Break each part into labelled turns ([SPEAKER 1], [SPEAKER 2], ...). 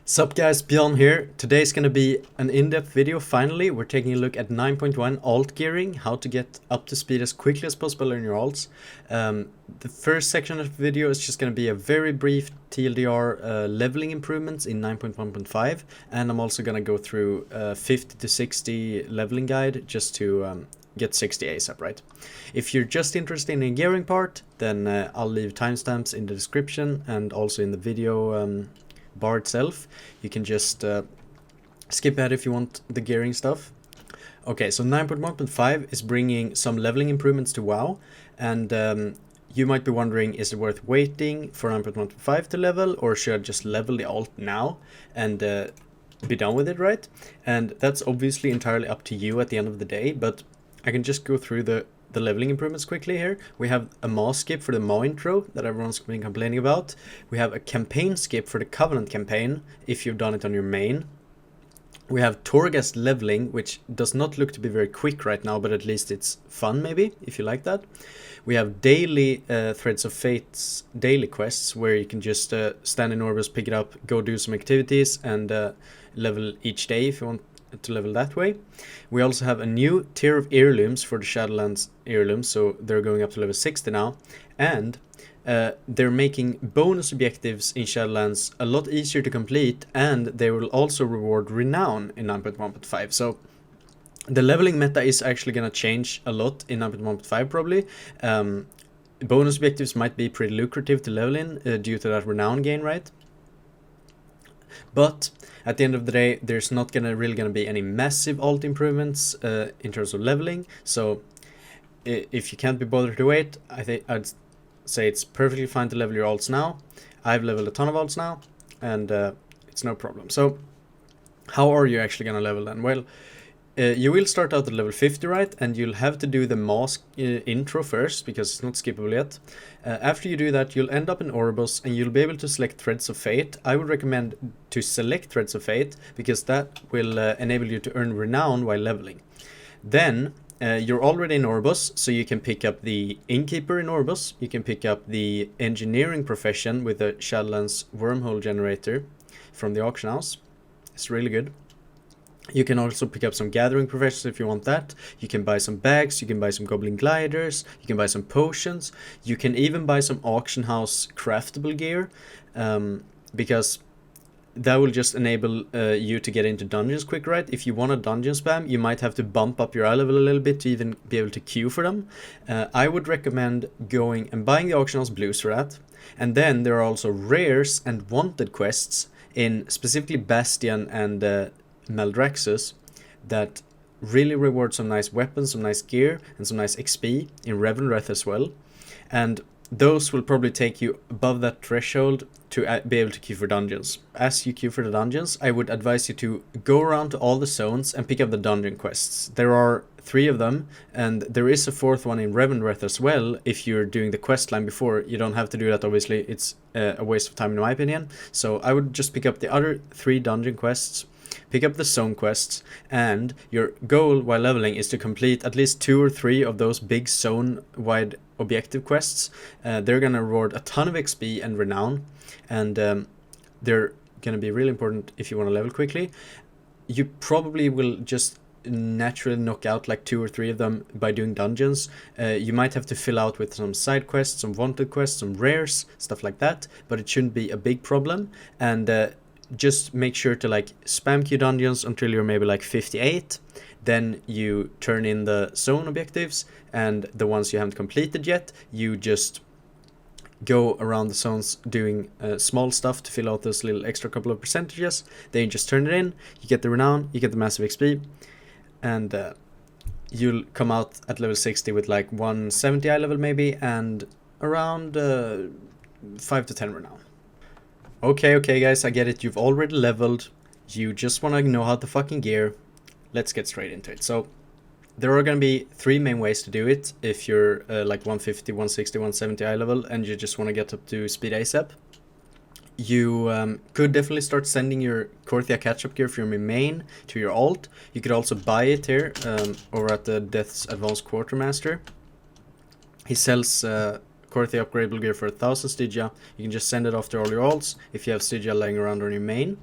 [SPEAKER 1] Sup guys, Bjorn here. Today's gonna be an in-depth video. Finally, we're taking a look at 9.1 alt gearing, how to get up to speed as quickly as possible in your alts. The first section of the video is just gonna be a very brief TLDR leveling improvements in 9.1.5, and I'm also gonna go through 50 to 60 leveling guide just to get 60 ASAP, right? If you're just interested in the gearing part, then I'll leave timestamps in the description and also in the video bar itself. You can just skip ahead if you want the gearing stuff. Okay, so 9.1.5 is bringing some leveling improvements to WoW, and you might be wondering, is it worth waiting for 9.1.5 to level, or should I just level the alt now and be done with it, right? And that's obviously entirely up to you at the end of the day, but I can just go through the leveling improvements quickly here. We have a Maw skip for the Maw intro that everyone's been complaining about. We have a campaign skip for the Covenant campaign if you've done it on your main. We have Torghast leveling, which does not look to be very quick right now, but at least it's fun maybe, if you like that. We have daily Threads of Fate's daily quests, where you can just stand in Orbis, pick it up, go do some activities, and level each day if you want to level that way. We also have a new tier of heirlooms for the Shadowlands heirlooms, so they're going up to level 60 now, and they're making bonus objectives in Shadowlands a lot easier to complete, and they will also reward renown in 9.1.5. So the leveling meta is actually going to change a lot in 9.1.5 probably. Bonus objectives might be pretty lucrative to level in due to that renown gain, right? But at the end of the day, there's not really gonna be any massive alt improvements in terms of leveling. So if you can't be bothered to wait, I'd say it's perfectly fine to level your alts now. I've leveled a ton of alts now, and it's no problem. So how are you actually gonna level then? Well, you will start out at level 50, right? And you'll have to do the mask intro first, because it's not skippable yet. After you do that, you'll end up in Orbos, and you'll be able to select Threads of Fate. I would recommend to select Threads of Fate, because that will enable you to earn renown while leveling. Then you're already in Orbos, so you can pick up the Innkeeper in Orbos. You can pick up the Engineering Profession with the Shadowlands Wormhole Generator from the auction house. It's really good. You can also pick up some Gathering Professions if you want that. You can buy some bags, you can buy some Goblin Gliders, you can buy some potions. You can even buy some auction house craftable gear, because that will just enable you to get into dungeons quick, right? If you want a dungeon spam, you might have to bump up your eye level a little bit to even be able to queue for them. I would recommend going and buying the auction house blues for that. And then there are also rares and wanted quests in specifically Bastion and Maldraxxus that really reward some nice weapons, some nice gear, and some nice XP in Revenwrath as well. And those will probably take you above that threshold to be able to queue for dungeons. As you queue for the dungeons, I would advise you to go around to all the zones and pick up the dungeon quests. There are 3 of them, and there is a 4th one in Revenwrath as well. If you're doing the quest line before, you don't have to do that, obviously. It's a waste of time in my opinion. So I would just pick up the other 3 dungeon quests, pick up the zone quests, and your goal while leveling is to complete at least 2 or 3 of those big zone-wide objective quests. They're gonna reward a ton of XP and renown, and they're gonna be really important if you want to level quickly. You probably will just naturally knock out like 2 or 3 of them by doing dungeons. You might have to fill out with some side quests, some wanted quests, some rares, stuff like that, but it shouldn't be a big problem. And just make sure to like spam queue dungeons until you're maybe like 58. Then you turn in the zone objectives, and the ones you haven't completed yet, you just go around the zones doing small stuff to fill out those little extra couple of percentages. Then you just turn it in, you get the renown, you get the massive XP, and you'll come out at level 60 with like 170 eye level maybe, and around 5 to 10 renown. Okay guys, I get it, you've already leveled, you just want to know how to fucking gear. Let's get straight into it. So there are going to be 3 main ways to do it if you're like 150, 160, 170 eye level and you just want to get up to speed ASAP. You could definitely start sending your Korthia catch-up gear from your main to your alt. You could also buy it here over at the Death's Advanced Quartermaster. He sells Korthia upgradable gear for 1000 Stygia. You can just send it off to all your alts if you have Stygia laying around on your main.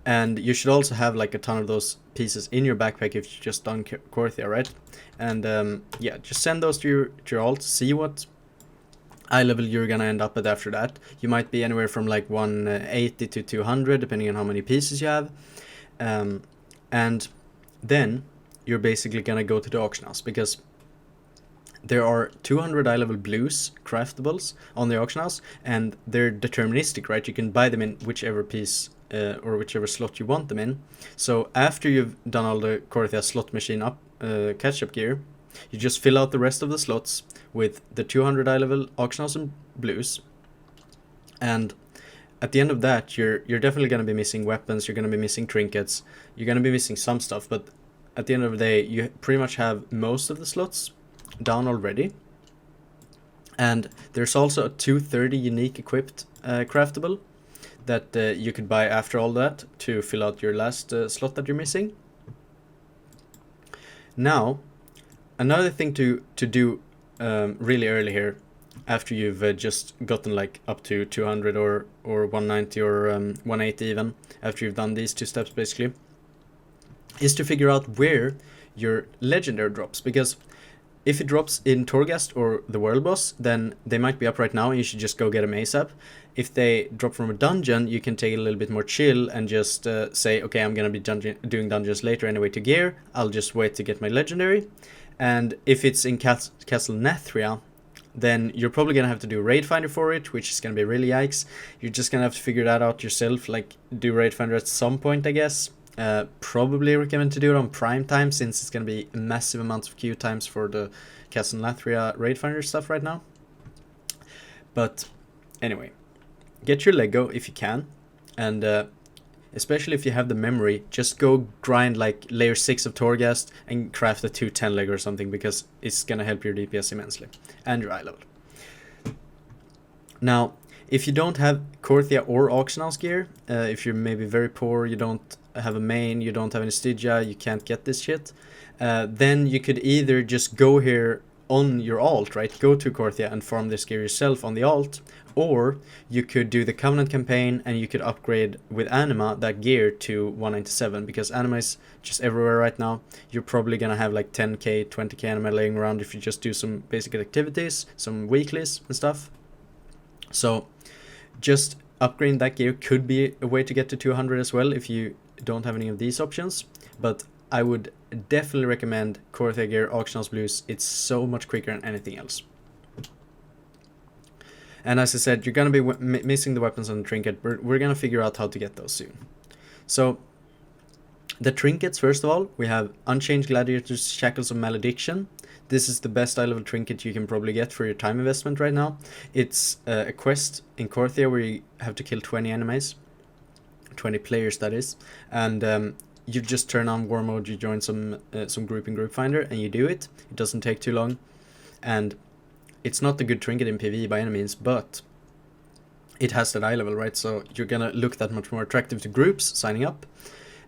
[SPEAKER 1] And you should also have like a ton of those pieces in your backpack if you just done Korthia, right? And yeah, just send those to your alt, see what eye level you're gonna end up at after that. You might be anywhere from like 180 to 200 depending on how many pieces you have. And then you're basically gonna go to the auction house, because there are 200 eye level blues craftables on the auction house, and they're deterministic, right? You can buy them in whichever piece or whichever slot you want them in. So after you've done all the Korthia slot machine up catch-up gear, you just fill out the rest of the slots with the 200 eye level auction house and blues. And at the end of that, you're definitely going to be missing weapons, you're going to be missing trinkets, you're going to be missing some stuff, but at the end of the day, you pretty much have most of the slots down already. And there's also a 230 unique equipped craftable that you could buy after all that to fill out your last slot that you're missing. Now, another thing to do really early here, after you've just gotten like up to 200 or 190 or 180 even, after you've done these two steps basically, is to figure out where your legendary drops. Because if it drops in Torghast or the world boss, then they might be up right now and you should just go get them ASAP. If they drop from a dungeon, you can take it a little bit more chill and just say, okay, I'm going to be doing dungeons later anyway to gear, I'll just wait to get my legendary. And if it's in Castle Nathria, then you're probably going to have to do Raid Finder for it, which is going to be really yikes. You're just going to have to figure that out yourself, like do Raid Finder at some point, I guess. Probably recommend to do it on prime time, since it's going to be a massive amount of queue times for the Castle Nathria Raid Finder stuff right now. But anyway, get your Lego if you can, and especially if you have the memory, just go grind like layer 6 of Torghast and craft a 210 Lego or something, because it's going to help your DPS immensely and your eye level. Now, if you don't have Korthia or auction house gear, if you're maybe very poor, you don't have a main, you don't have any Stygia, you can't get this shit, then you could either just go here on your alt, right? Go to Korthia and farm this gear yourself on the alt, or you could do the Covenant campaign and you could upgrade with Anima that gear to 197, because Anima is just everywhere right now. You're probably gonna have like 10k, 20k Anima laying around if you just do some basic activities, some weeklies and stuff. So just upgrading that gear could be a way to get to 200 as well if you don't have any of these options, but I would definitely recommend Korthia gear, auction house blues. It's so much quicker than anything else. And as I said, you're going to be missing the weapons and the trinket. We're going to figure out how to get those soon. So the trinkets, first of all, we have Unchanged Gladiator's Shackles of Malediction. This is the best eye level trinket you can probably get for your time investment right now. It's a quest in Korthia where you have to kill 20 enemies, 20 players that is, and you just turn on war mode, you join some group in Group Finder, and you do it. It doesn't take too long, and it's not a good trinket in PvE by any means, but it has that eye level, right? So you're gonna look that much more attractive to groups signing up,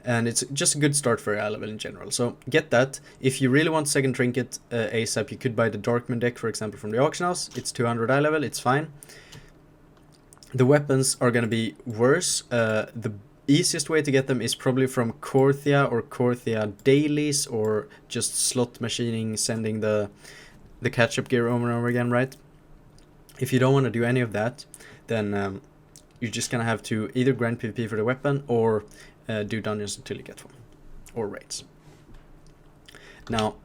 [SPEAKER 1] and it's just a good start for eye level in general. So get that. If you really want second trinket ASAP, you could buy the Darkmoon deck, for example, from the auction house. It's 200 eye level, it's fine. The weapons are gonna be worse. The easiest way to get them is probably from Korthia or Korthia dailies, or just slot machining, sending the catch-up gear over and over again, right? If you don't want to do any of that, then you're just gonna have to either grind PvP for the weapon or do dungeons until you get one, or raids. Now,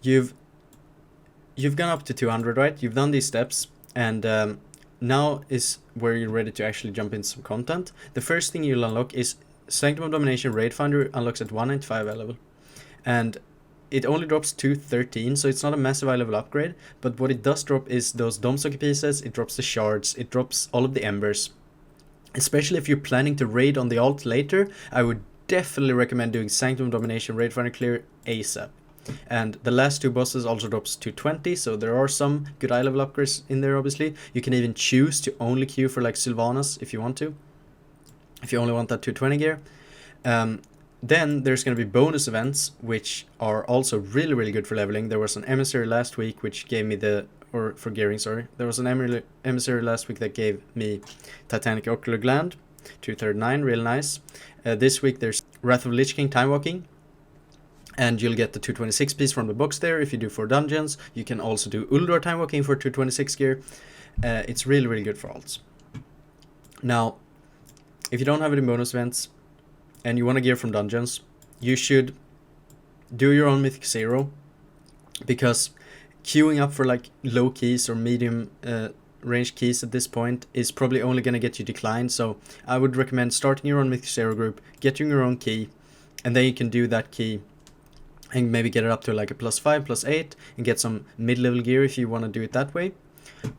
[SPEAKER 1] you've gone up to 200, right? You've done these steps, and now is where you're ready to actually jump into some content. The first thing you'll unlock is Sanctum of Domination Raid Finder, unlocks at 195 eye level, and it only drops to 13, so it's not a massive eye level upgrade, but what it does drop is those Domesocket pieces, it drops the shards, it drops all of the embers. Especially if you're planning to raid on the alt later, I would definitely recommend doing Sanctum of Domination Raid Finder clear ASAP. And the last two bosses also drops to 20, so there are some good eye level upgrades in there, obviously. You can even choose to only queue for like Sylvanas if you want to, if you only want that 220 gear. Then there's going to be bonus events, which are also really, really good for leveling. There was an emissary last week, which gave me for gearing, sorry. There was an emissary last week that gave me Titanic Ocular Gland, 239, real nice. This week there's Wrath of Lich King Time Walking, and you'll get the 226 piece from the box there if you do 4 dungeons. You can also do Uldor Time Walking for 226 gear. It's really, really good for alts. Now, if you don't have any bonus events and you want to gear from dungeons, you should do your own Mythic 0, because queuing up for like low keys or medium range keys at this point is probably only going to get you declined. So I would recommend starting your own Mythic 0 group, getting your own key, and then you can do that key and maybe get it up to like a +5, +8, and get some mid-level gear if you want to do it that way.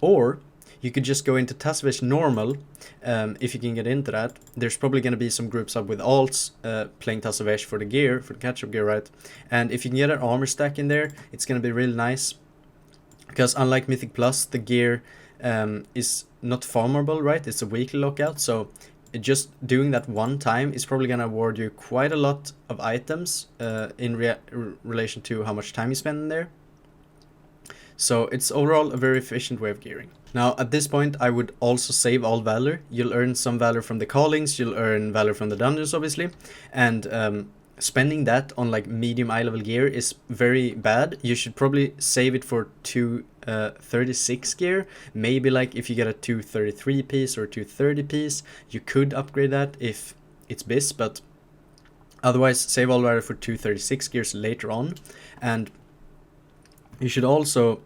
[SPEAKER 1] Or you could just go into Tassavash normal, if you can get into that. There's probably going to be some groups up with alts playing Tassavash for the gear, for the catch-up gear, right? And if you can get an armor stack in there, it's going to be really nice. Because unlike Mythic Plus, the gear is not farmable, right? It's a weekly lockout, so just doing that one time is probably going to award you quite a lot of items in relation to how much time you spend in there. So it's overall a very efficient way of gearing. Now at this point I would also save all valor. You'll earn some valor from the callings, you'll earn valor from the dungeons obviously, and spending that on like medium eye level gear is very bad. You should probably save it for 236 gear. Maybe like if you get a 233 piece or 230 piece, you could upgrade that if it's bis, but otherwise save all valor for 236 gears later on. And you should also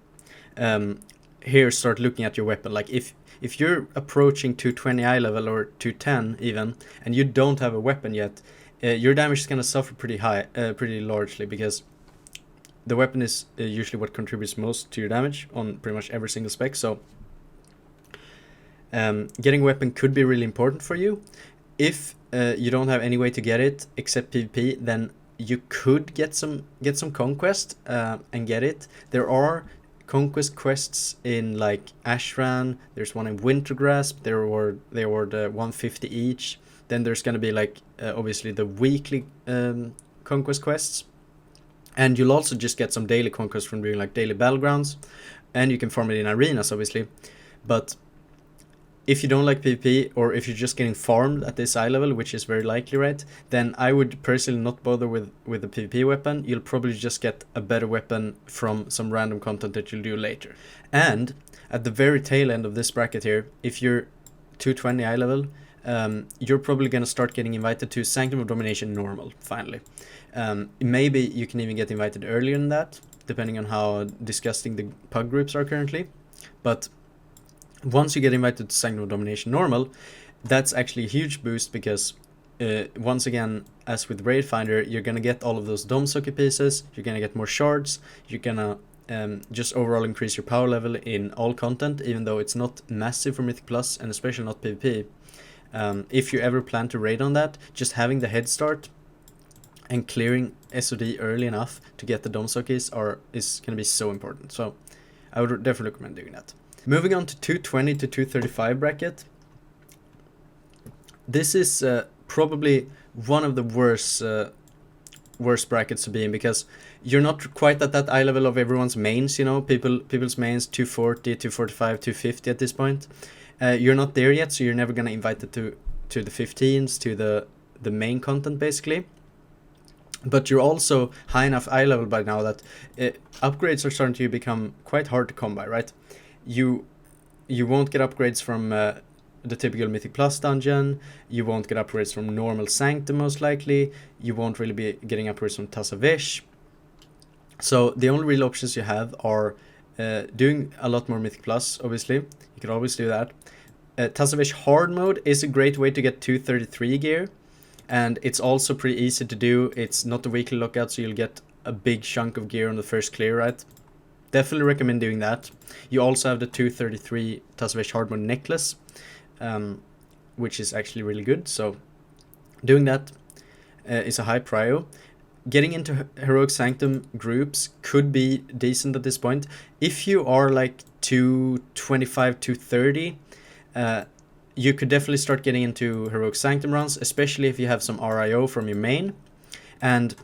[SPEAKER 1] here start looking at your weapon. Like if you're approaching 220 eye level or 210 even, and you don't have a weapon yet, your damage is going to suffer pretty largely, because the weapon is usually what contributes most to your damage on pretty much every single spec. So getting a weapon could be really important for you. If you don't have any way to get it except PvP, then you could get some conquest and get it. There are conquest quests in like Ashran. There's one in Wintergrasp. They award 150 each. Then there's going to be like obviously the weekly conquest quests, and you'll also just get some daily conquest from doing like daily battlegrounds, and you can farm it in arenas obviously. But if you don't like PvP, or if you're just getting farmed at this eye level, which is very likely, right, then I would personally not bother with the PvP weapon. You'll probably just get a better weapon from some random content that you'll do later. And at the very tail end of this bracket here, if you're 220 eye level, you're probably going to start getting invited to Sanctum of Domination normal, finally. Maybe you can even get invited earlier than that, depending on how disgusting the pug groups are currently. But once you get invited to Sanctum of Domination normal, that's actually a huge boost, because once again, as with Raid Finder, you're going to get all of those Dome Socket pieces, you're going to get more shards, you're going to just overall increase your power level in all content, even though it's not massive for Mythic Plus, and especially not PvP. If you ever plan to raid on that, just having the head start and clearing SOD early enough to get the Dome Sockets is going to be so important. So I would definitely recommend doing that. Moving on to 220 to 235 bracket. This is probably one of the worst brackets to be in, because you're not quite at that eye level of everyone's mains, you know, people's mains 240, 245, 250 at this point. You're not there yet, so you're never going to invite it to the 15s, to the main content basically. But you're also high enough eye level by now that upgrades are starting to become quite hard to come by, right? You won't get upgrades from the typical Mythic Plus dungeon. You won't get upgrades from normal Sanctum most likely. You won't really be getting upgrades from Tassavash. So the only real options you have are doing a lot more Mythic Plus, obviously. You could always do that. Tassavash hard mode is a great way to get 233 gear, and it's also pretty easy to do. It's not a weekly lockout, so you'll get a big chunk of gear on the first clear, right? Definitely recommend doing that. You also have the 233 Tassavash hard mode necklace, which is actually really good. So doing that is a high prio. Getting into Heroic Sanctum groups could be decent at this point. If you are like 225, 230, you could definitely start getting into Heroic Sanctum runs, especially if you have some RIO from your main. And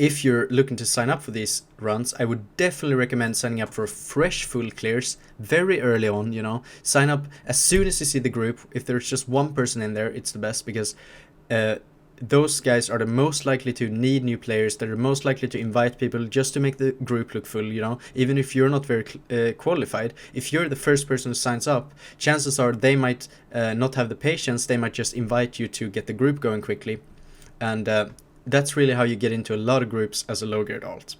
[SPEAKER 1] if you're looking to sign up for these runs, I would definitely recommend signing up for fresh full clears very early on, you know. Sign up as soon as you see the group. If there's just one person in there, it's the best, because those guys are the most likely to need new players. They're the most likely to invite people just to make the group look full, you know. Even if you're not very qualified, if you're the first person who signs up, chances are they might not have the patience. They might just invite you to get the group going quickly. And that's really how you get into a lot of groups as a low geared alt.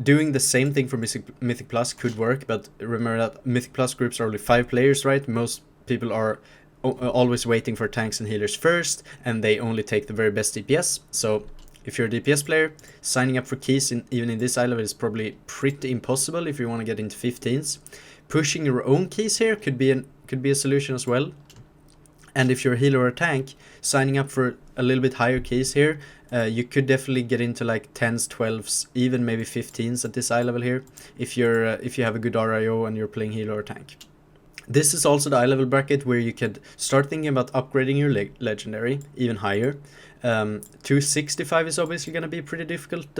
[SPEAKER 1] Doing the same thing for Mythic Plus could work, but remember that Mythic Plus groups are only 5 players, right? Most people are always waiting for tanks and healers first, and they only take the very best DPS. So if you're a DPS player, signing up for keys even in this eye level is probably pretty impossible if you want to get into 15s. Pushing your own keys here could be a solution as well. And if you're a healer or a tank, signing up for a little bit higher keys here, you could definitely get into like 10s, 12s, even maybe 15s at this eye level here, if you have a good RIO and you're playing healer or tank. This is also the eye level bracket where you could start thinking about upgrading your legendary even higher. 265 is obviously going to be a pretty difficult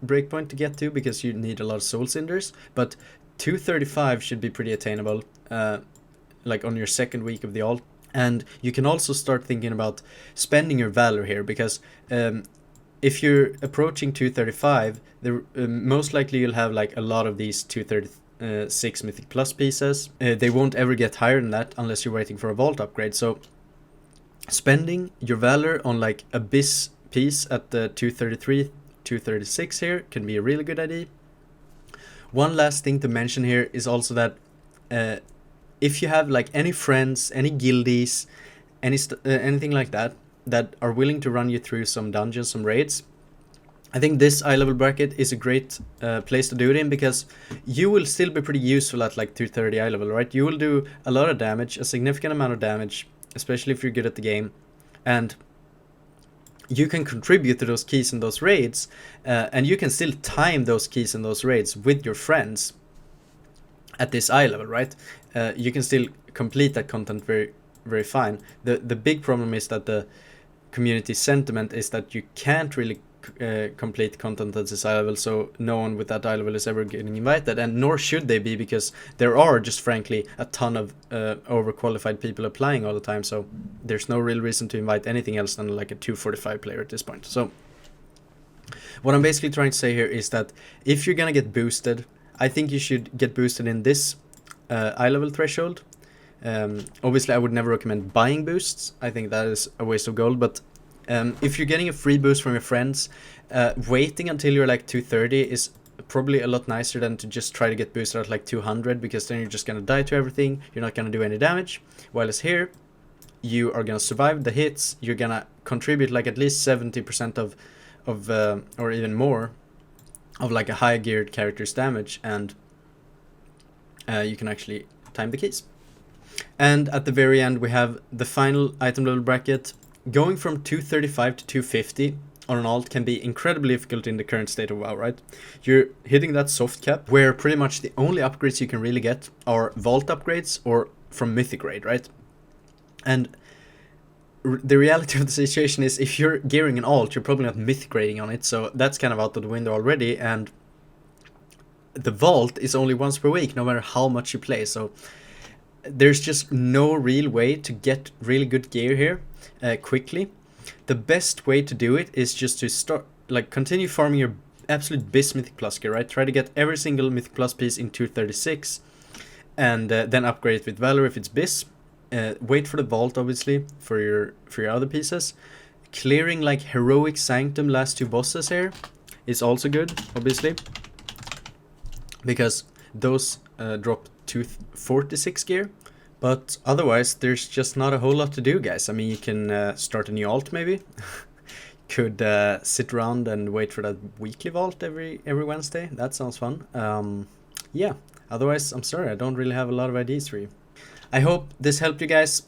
[SPEAKER 1] breakpoint to get to, because you need a lot of soul cinders, but 235 should be pretty attainable, like on your second week of the alt. And you can also start thinking about spending your valor here, because if you're approaching 235, most likely you'll have like a lot of these 236 Mythic Plus pieces. They won't ever get higher than that unless you're waiting for a vault upgrade. So spending your valor on like a bis piece at the 233, 236 here can be a really good idea. One last thing to mention here is also that if you have like any friends, any guildies, anything like that are willing to run you through some dungeons, some raids, I think this eye level bracket is a great place to do it in, because you will still be pretty useful at like 230 eye level, right? You will do a lot of damage, a significant amount of damage, especially if you're good at the game, and you can contribute to those keys in those raids, and you can still time those keys in those raids with your friends at this eye level, right? You can still complete that content very, very fine. The big problem is that the community sentiment is that you can't really complete content at this eye level, so no one with that eye level is ever getting invited, and nor should they be, because there are just frankly a ton of overqualified people applying all the time, so there's no real reason to invite anything else than like a 245 player at this point. So what I'm basically trying to say here is that if you're gonna get boosted, I think you should get boosted in this eye level threshold. Obviously I would never recommend buying boosts. I think that is a waste of gold, but if you're getting a free boost from your friends, waiting until you're like 230 is probably a lot nicer than to just try to get boosted at like 200, because then you're just gonna die to everything, you're not gonna do any damage. While as here, you are gonna survive the hits, you're gonna contribute like at least 70% of or even more of like a high geared character's damage, and you can actually time the keys. And at the very end we have the final item level bracket. Going from 235 to 250 on an alt can be incredibly difficult in the current state of WoW, right? You're hitting that soft cap where pretty much the only upgrades you can really get are vault upgrades or from mythic raid, right? And the reality of the situation is, if you're gearing an alt, you're probably not mythic raiding on it, so that's kind of out of the window already. And the vault is only once per week, no matter how much you play, so there's just no real way to get really good gear here quickly. The best way to do it is just to start, like, continue farming your absolute bis Mythic Plus gear, right? Try to get every single Mythic Plus piece in 236, and then upgrade it with Valor if it's bis. Wait for the vault, obviously, for your other pieces. Clearing like Heroic Sanctum last 2 bosses here is also good, obviously, because those drop 246 gear. But otherwise, there's just not a whole lot to do, guys. I mean, you can start a new alt, maybe. Could sit around and wait for that weekly vault every Wednesday. That sounds fun. Yeah, otherwise, I'm sorry, I don't really have a lot of ideas for you. I hope this helped you guys.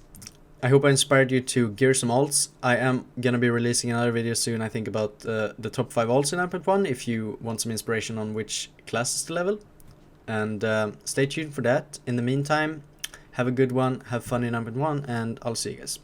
[SPEAKER 1] I hope I inspired you to gear some alts. I am gonna be releasing another video soon, I think, about the top 5 alts in Amped 1, if you want some inspiration on which classes to level. And stay tuned for that. In the meantime, have a good one, have fun in Amped 1, and I'll see you guys.